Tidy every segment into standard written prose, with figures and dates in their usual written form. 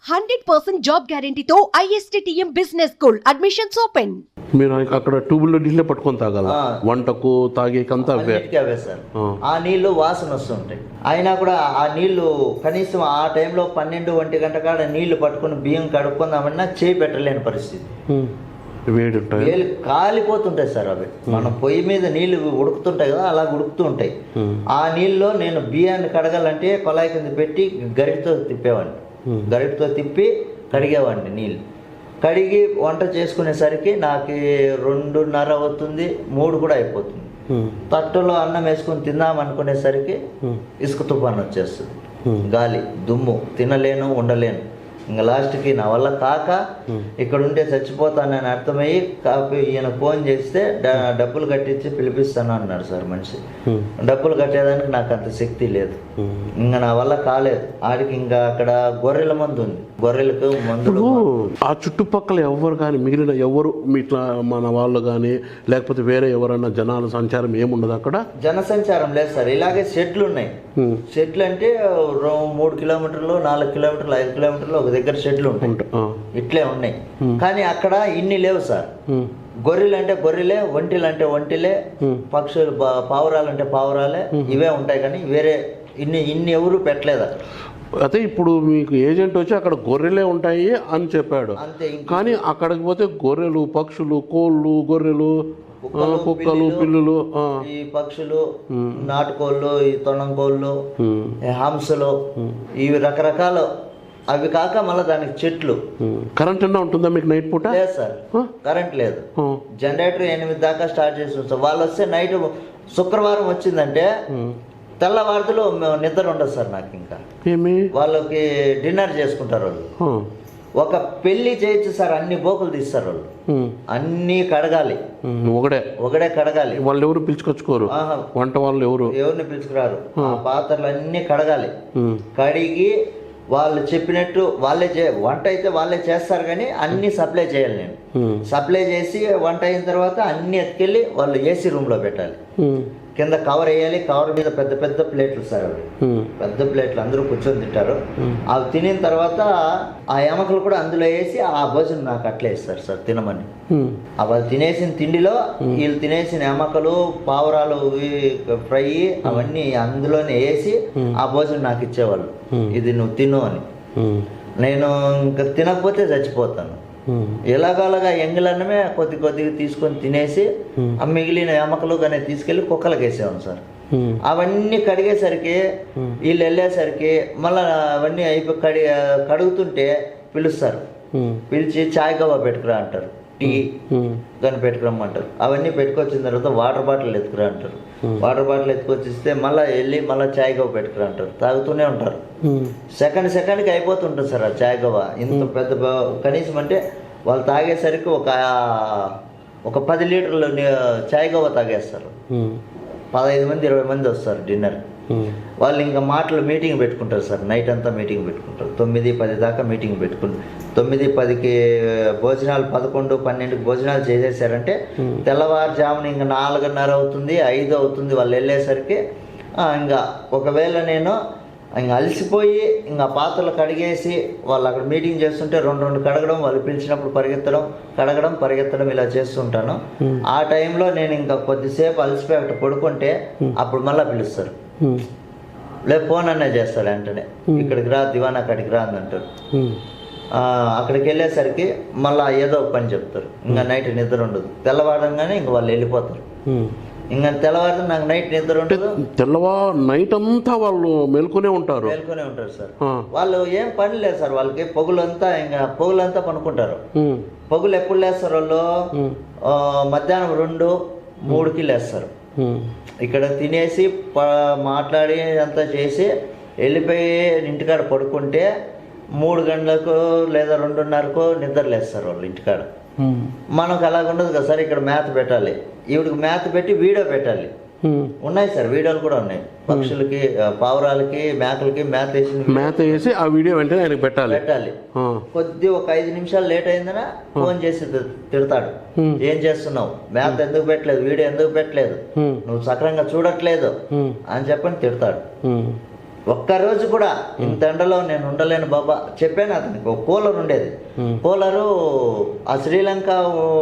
100% job గ్యారెంటీతో ISTTM business school admissions open. మీరు అక్కడ ట్యూబుల్లో నీళ్ళే పట్టుకొని తాగాల, వంటకు తాగేకంతా అవే సార్. ఆ నీళ్లు వాసన వస్తుంటాయి. అయినా కూడా ఆ నీళ్లు కనీసం ఆ టైంలో 12-1 గంట కాడ నీళ్లు పట్టుకుని బియ్యం కడుక్కుందామన్నా చేయి పెట్టలేని పరిస్థితి. వేడి వేలు కాలిపోతుంటాయి సార్. అవి మనం పొయ్యి మీద నీళ్లు ఉడుకుతుంటాయి కదా, అలా ఉడుకుతూ ఉంటాయి. ఆ నీళ్ళలో నేను బియ్యాన్ని కడగాలంటే కొలాయి కింద పెట్టి గరిటతో తిప్పేవాడిని. గరిటతో తిప్పి కడిగేవాడిని. నీళ్ళు కడిగి వంట చేసుకునేసరికి నాకు 2:30 అవుతుంది, 3 కూడా అయిపోతుంది. తట్టులో అన్నం వేసుకుని తిందాం అనుకునేసరికి ఇసుక తుఫాను వచ్చేస్తుంది. గాలి దుమ్ము, తినలేను, ఉండలేను. ఇంకా లాస్ట్కి నా వల్ల కాక ఇక్కడ ఉంటే చచ్చిపోతానని అర్థమయ్యి ఈయన ఫోన్ చేస్తే డబ్బులు కట్టించి పిలిపిస్తాను అన్నాడు సార్ మనిషి. డబ్బులు కట్టేదానికి నాకు అంత శక్తి లేదు, ఇంకా నా వల్ల కాలేదు. ఆడికి ఇంకా అక్కడ గొర్రెల మందు ఉంది, గొర్రెలకు మందులు. ఆ చుట్టుపక్కల ఎవరు కానీ మిగిలిన ఎవరు ఇట్లా మన వాళ్ళు కానీ లేకపోతే వేరే ఎవరన్నా జనాల సంచారం ఏముండదు అక్కడ? జన సంచారం లేదు సార్. ఇలాగే షెడ్లు ఉన్నాయి. షెడ్లు అంటే 3 కిలోమీటర్లు, 4 కిలోమీటర్లు, 5 కిలోమీటర్లు ఒక దగ్గర షెడ్లు ఉంటాయి. ఇట్లే ఉన్నాయి. కానీ అక్కడ ఇన్ని లేవు సార్. గొర్రెలు అంటే గొర్రెలే, ఒంటిలు అంటే ఒంటిలే, పక్షులు పావురాలు అంటే పావురాలే, ఇవే ఉంటాయి. కానీ వేరే ఇన్ని ఎవరు పెట్టలేదు అక్కడ. అయితే ఇప్పుడు మీకు ఏజెంట్ వచ్చి అక్కడ గొర్రెలే ఉంటాయి అని చెప్పాడు. అంతే. కానీ అక్కడికి పోతే గొర్రెలు, పక్షులు, కోళ్ళు, గొర్రెలు, కుక్కలు, పిల్లులు, ఈ పక్షులు, నాటుకోళ్ళు, ఈ తొణంకోళ్ళు, హంసలు, ఇవి రకరకాలు. అవి కాక మళ్ళీ దానికి చెట్లు. కరెంట్ అన్నా ఉంటుందా మీకు నైట్ పూట? లేదు సార్, కరెంట్ లేదు. జనరేటర్ 8 దాకా స్టార్ట్ చేసి వాళ్ళు వస్తే నైట్ శుక్రవారం వచ్చిందంటే తెల్లవారుతలో నిద్ర ఉండదు సార్ నాకు. ఇంకా వాళ్ళకి డిన్నర్ చేసుకుంటారు వాళ్ళు. ఒక పెళ్లి చేయొచ్చు సార్, అన్ని బోకులు తీస్తారు వాళ్ళు. అన్ని కడగాలి, ఒకడే కడగాలి. వాళ్ళు ఎవరు పిలుచుకొచ్చుకోరు, వంట వాళ్ళు ఎవరిని పిలుచుకురారు. పాత్రలు అన్ని కడగాలి. కడిగి వాళ్ళు చెప్పినట్టు వాళ్ళే వంట అయితే వాళ్ళే చేస్తారు. కానీ అన్ని సప్లై చేయాలి నేను. సప్లై చేసి వంట అయిన తర్వాత అన్ని ఎత్తుకెళ్ళి వాళ్ళు ఏసీ రూమ్ లో పెట్టాలి. కింద కవర్ వేయాలి. కవర్ మీద పెద్ద పెద్ద ప్లేట్లు సార్, అవి పెద్ద ప్లేట్లు, అందరూ కూర్చొని తింటారు. అవి తినిన తర్వాత ఆ ఎమకలు కూడా అందులో వేసి ఆ భోజనం నాకు అట్లే ఇస్తారు సార్ తినమని. వాళ్ళు తినేసిన తిండిలో వీళ్ళు తినేసిన ఎమకలు, పావురాలు ఫ్రై అవన్నీ అందులోనే వేసి ఆ భోజనం నాకు ఇచ్చేవాళ్ళు. ఇది నువ్వు తిను అని. నేను ఇంకా తినకపోతే చచ్చిపోతాను. ఎలాగోలాగా ఎంగిలన్నమే కొద్దిగా తీసుకొని తినేసి ఆ మిగిలిన ఎమకలు కానీ తీసుకెళ్లి కుక్కలకు వేసేవాను సార్. అవన్నీ కడిగేసరికి వీళ్ళు వెళ్ళేసరికి మళ్ళీ అవన్నీ అయిపోయి కడుగుతుంటే పిలుస్తారు. పిలిచి చాయ్ కవ్వ పెట్టుకురా అంటారు, టీ కానీ పెట్టుకురమ్మంటారు. అవన్నీ పెట్టుకొచ్చిన తర్వాత వాటర్ బాటిల్ ఎత్తుకురా అంటారు. వాటర్ బాటిల్ ఎత్తుకొచ్చిస్తే మళ్ళీ వెళ్ళి మళ్ళీ చాయ్ కవ్వ పెట్టుకురా అంటారు. తాగుతూనే ఉంటారు. సెకండ్కి అయిపోతుంటుంది సార్ ఆ చాయ్ కవ్వ. ఇంత పెద్ద కనీసం అంటే వాళ్ళు తాగేసరికి ఒక 10 లీటర్లు చాయ్ కవ్వ తాగేస్తారు. 15 మంది 20 మంది వస్తారు డిన్నర్. వాళ్ళు ఇంకా మీటింగ్ పెట్టుకుంటారు సార్. నైట్ అంతా మీటింగ్ పెట్టుకుంటారు. 9-10 దాకా మీటింగ్ పెట్టుకుంటారు. 9-10కి భోజనాలు, 11-12కి భోజనాలు చేసేసారంటే తెల్లవారుజామున ఇంకా 4:30 అవుతుంది, 5 అవుతుంది వాళ్ళు వెళ్ళేసరికి. ఇంకా ఒకవేళ నేను ఇంకా అలసిపోయి ఇంకా పాత్రలు కడిగేసి వాళ్ళు అక్కడ మీటింగ్ చేస్తుంటే 2 కడగడం, వాళ్ళు పిలిచినప్పుడు పరిగెత్తడం, కడగడం, పరిగెత్తడం ఇలా చేస్తుంటాను. ఆ టైంలో నేను ఇంకా కొద్దిసేపు అలసిపోయి అక్కడ పడుకుంటే అప్పుడు మళ్ళీ పిలుస్తారు. లేదు ఫోన్ అనే చేస్తారు వెంటనే, ఇక్కడికి రా దివానా అక్కడికి రా అని అంటారు. అక్కడికి వెళ్ళేసరికి మళ్ళీ ఏదో ఒక పని చెప్తారు. ఇంకా నైట్ నిద్ర ఉండదు. తెల్లవారంగానే ఇంక వాళ్ళు వెళ్ళిపోతారు. ఇంకా తెల్లవారు నాకు నైట్ నిద్ర ఉండదు. నైట్ అంతా వాళ్ళు మేల్కొనే ఉంటారు సార్. వాళ్ళు ఏం పని లేదు సార్. వాళ్ళకి పొగులంతా పనుకుంటారు. పొగులు ఎప్పుడు లేస్తారు వాళ్ళు? మధ్యాహ్నం 2-3కి లేస్తారు. ఇక్కడ తినేసి మాట్లాడి అంతా చేసి వెళ్ళిపోయి ఇంటికాడ పడుకుంటే 3 గంటలకు లేదా 2:30కో నిద్ర లేస్తారు వాళ్ళు ఇంటికాడ. మనకు అలాగ ఉండదు కదా సార్. ఇక్కడ మేత పెట్టాలి, ఈవిడికి మేత పెట్టి వీడియో పెట్టాలి. ఉన్నాయి సార్, వీడియోలు కూడా ఉన్నాయి. పక్షులకి, పావురాలకి, మేకలకి మేత వేసి ఆ వీడియో వెంటనే ఆయనకి పెట్టాలి. కొద్ది ఒక 5 నిమిషాలు లేట్ అయిందనా ఫోన్ చేసి తిడతాడు. ఏం చేస్తున్నావు, మేత ఎందుకు పెట్టలేదు, వీడియో ఎందుకు పెట్టలేదు, నువ్వు సక్రంగా చూడట్లేదు అని చెప్పని తిడతాడు. ఒక్కరోజు కూడా ఇంత ఎండలో నేను ఉండలేను బాబా చెప్పాను అతనికి. ఒక కూలర్ ఉండేది, కూలరు ఆ శ్రీలంక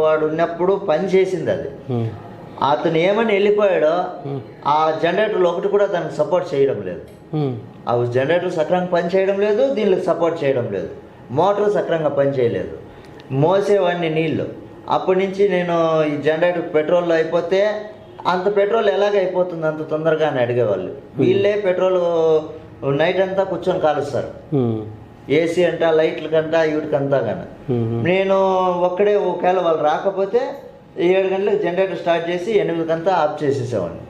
వాడు ఉన్నప్పుడు పని చేసింది అది. అతను ఏమని వెళ్ళిపోయాడో ఆ జనరేటర్లు ఒకటి కూడా దానికి సపోర్ట్ చేయడం లేదు. ఆ జనరేటర్ సక్రంగా పని చేయడం లేదు, దీనికి సపోర్ట్ చేయడం లేదు, మోటార్ సక్రంగా పని చేయలేదు, మోసేవాడిని నీళ్ళు. అప్పటి నుంచి నేను ఈ జనరేటర్ పెట్రోల్ అయిపోతే అంత పెట్రోల్ ఎలాగ అయిపోతుంది అంత తొందరగా అని అడిగేవాళ్ళు. వీళ్ళే పెట్రోల్ నైట్ అంతా కూర్చొని కాలుస్తారు, ఏసీ అంట లైట్లకంట వీటికంతా కానీ. నేను ఒక్కడే ఒకవేళ వాళ్ళు రాకపోతే 7 గంటలకు జనరేటర్ స్టార్ట్ చేసి 8 ఆఫ్ చేసేసేవాడిని.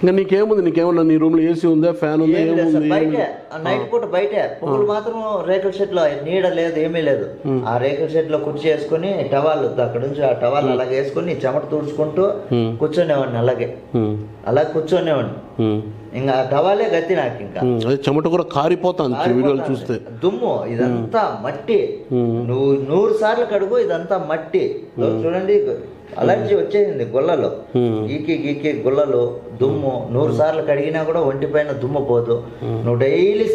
ఇంకా నీకేమన్నా నీ రూమ్లో ఏసీ ఉందా, ఫ్యాన్ ఉందా? బయటే నైట్ పూట బయటే, పొగలు మాత్రం రేకుల షెడ్ లో నీడ లేదు, ఏమీ లేదు. ఆ రేకుల షెడ్ లో కుర్చీ వేసుకుని టవాల్ అక్కడ నుంచి ఆ టవాల్ అలాగే వేసుకుని చెమట తుడుచుకుంటూ కూర్చొనేవాడిని. అలా కూర్చొనేవాడిని. ఇంకా ఆ టవాలే గతి నాకు. ఇంకా చెమట కూడా కారిపోతాను వీడియోలు చూస్తే. దుమ్ము ఇదంతా మట్టి, నువ్వు 100 సార్లు కడుగు ఇదంతా మట్టి. చూడండి అలర్జీ వచ్చేసింది గుళ్ళలో, గీకి గుళ్ళలు దుమ్ము. 100 సార్లు కడిగినా కూడా ఒంటిపైన దుమ్ము పోదు. నువ్వు డైలీ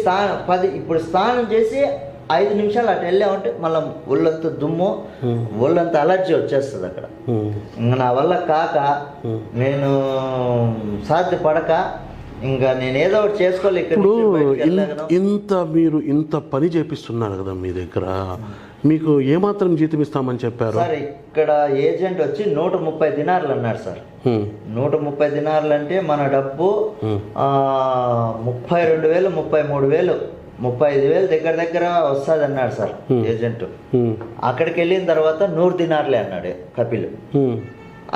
ఇప్పుడు స్నానం చేసి 5 నిమిషాలు అటు వెళ్ళామంటే మళ్ళీ ఒళ్ళంతా దుమ్ము, ఒళ్ళంతా అలర్జీ వచ్చేస్తుంది అక్కడ. ఇంకా నా వల్ల కాక నేను సాధ్యపడక ఇంకా నేను ఏదో ఒకటి చేసుకోవాలి. ఇప్పుడు మీరు ఇంత పని చేపిస్తున్నారు కదా మీ దగ్గర, మీకు ఏమాత్రం జీతం ఇస్తామని చెప్పారు సార్? ఇక్కడ ఏజెంట్ వచ్చి 130 దినార్లు అన్నాడు సార్. 130 దినార్లు అంటే మన డబ్బు 32,000 33,000 35,000 దగ్గర వస్తుంది అన్నాడు సార్ ఏజెంట్. అక్కడికి వెళ్ళిన తర్వాత 100 దినార్లే అన్నాడు కపిల్.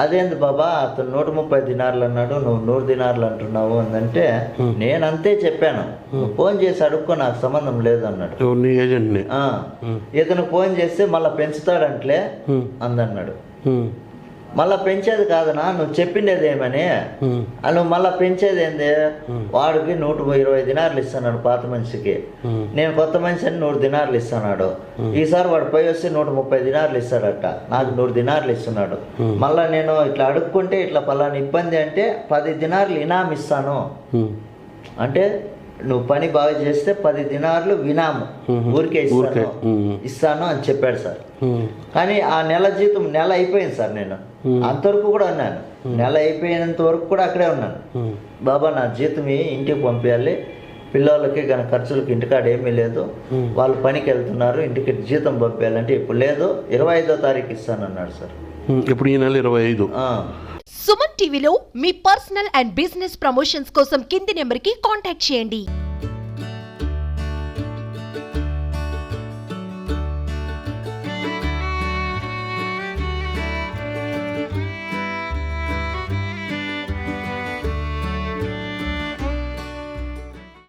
అదేంది బాబా అతను 130 దినార్లు అన్నాడు, నువ్వు 100 దినార్లు అంటున్నావు అందంటే నేను అంతే చెప్పాను. నువ్వు ఫోన్ చేసి అడుక్కో, నాకు సంబంధం లేదు అన్నాడు. ఇతను ఫోన్ చేస్తే మళ్ళీ పెంచుతాడంట్లే అందన్నాడు. మళ్ళా పెంచేది కాదనా, నువ్వు చెప్పిండేది ఏమని నువ్వు మళ్ళీ పెంచేది ఏంది? వాడికి 120 దినార్లు ఇస్తున్నాడు పాత మనిషికి, నేను కొత్త మనిషి అని 100 దినార్లు ఇస్తున్నాడు. ఈసారి వాడు పోయి వస్తే 130 దినార్లు ఇస్తాడట, నాకు 100 దినార్లు ఇస్తున్నాడు. మళ్ళా నేను ఇట్లా అడుక్కుంటే ఇట్లా పలానా ఇబ్బంది అంటే 10 దినార్లు ఇనాం ఇస్తాను అంటే, నువ్వు పని బాగా చేస్తే 10 దినార్లు వినాము ఊరికే ఇస్తాను అని చెప్పాడు సార్. కానీ ఆ నెల జీతం నెల అయిపోయింది సార్. నేను అంతవరకు కూడా ఉన్నాను, నెల అయిపోయినంత వరకు కూడా అక్కడే ఉన్నాను. బాబా నా జీతం ఇంటికి పంపించాలి, పిల్లలకి కానీ ఖర్చులకి ఇంటికాడ ఏమీ లేదు, వాళ్ళు పనికి వెళ్తున్నారు, ఇంటికి జీతం పంపించాలంటే ఇప్పుడు లేదు, 25వ తారీఖు ఇస్తానన్నాడు సార్. ఇప్పుడు ఈ నెల 25. సుమన్ టీవీలో మీ పర్సనల్ అండ్ బిజినెస్ ప్రమోషన్స్ కోసం కింది నెంబర్కి కాంటాక్ట్ చేయండి.